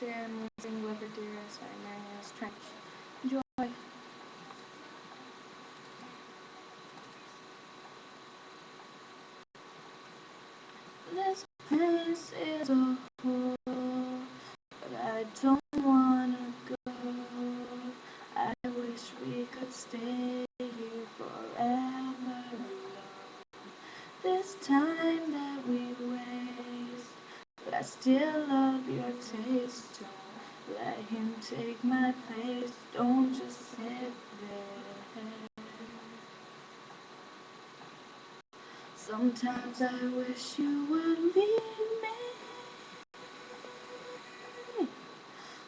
and sing Liberty as I manage Trench. Enjoy. This place is a hole, but I don't wanna go. I wish we could stay here forever alone. This time that we waste, but I still love your taste. Don't let him take my place. Don't just sit there. Sometimes I wish you would leave me.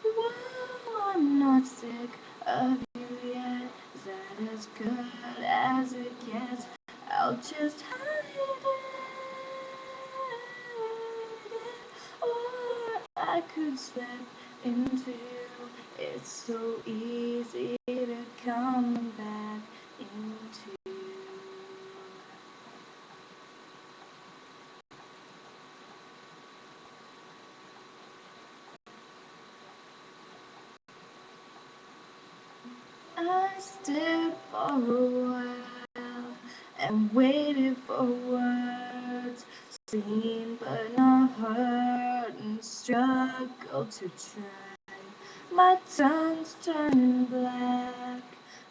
Whoa, I'm not sick of you yet. Is that as good as it gets? I'll just hide it. Or I could slip into you. It's so easy to come back into you. I stared for a while and waited for words seen but not heard, and struggled to try. My tongue's turning black,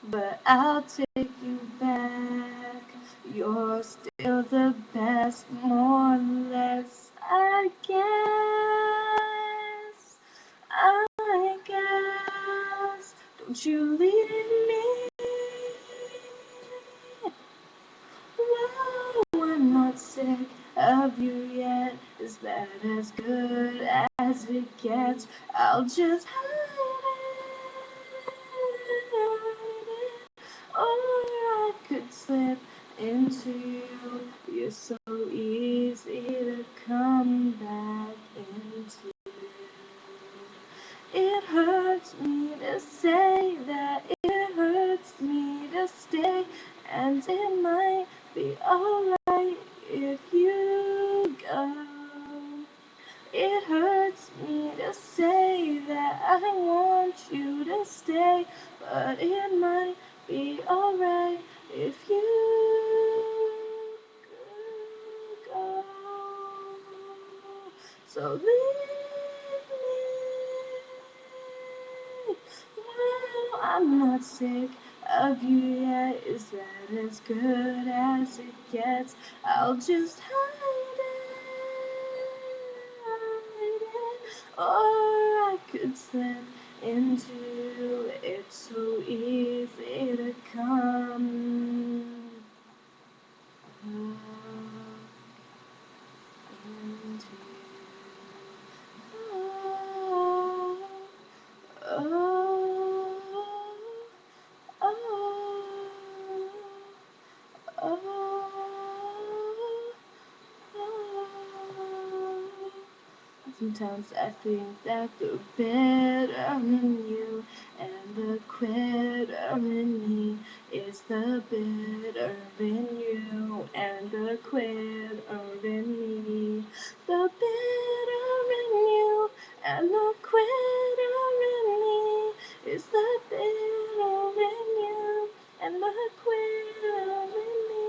but I'll take you back. You're still the best, more or less, I guess. I guess. Don't you leave me. Whoa, I'm not sick of you yet. Is that as good as it gets? I'll just hide it. Or I could slip into you. You're so easy to come back into. It hurts me to say that, it hurts me to stay, and it might be alright if you go. It hurts me to say that I want you to stay, but it might be alright if you go. So leave me. Well, I'm not sick of you yet. Is that as good as it gets? I'll just hide it. Or I could slip into you. It's so easy to come into you. Oh, oh, oh, oh. Sometimes I think that the better in you and the quitter in me is the bitter in you and the quitter in me. The bitter in you and the quitter in me is the bitter in you and the quitter in me.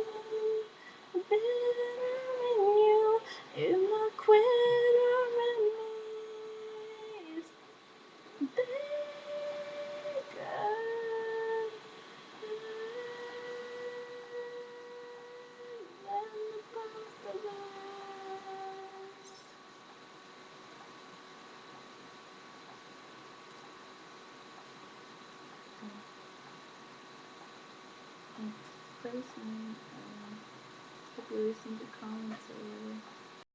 The bitter in you and the quitter in me is bigger. Person, hope you listen to comments already.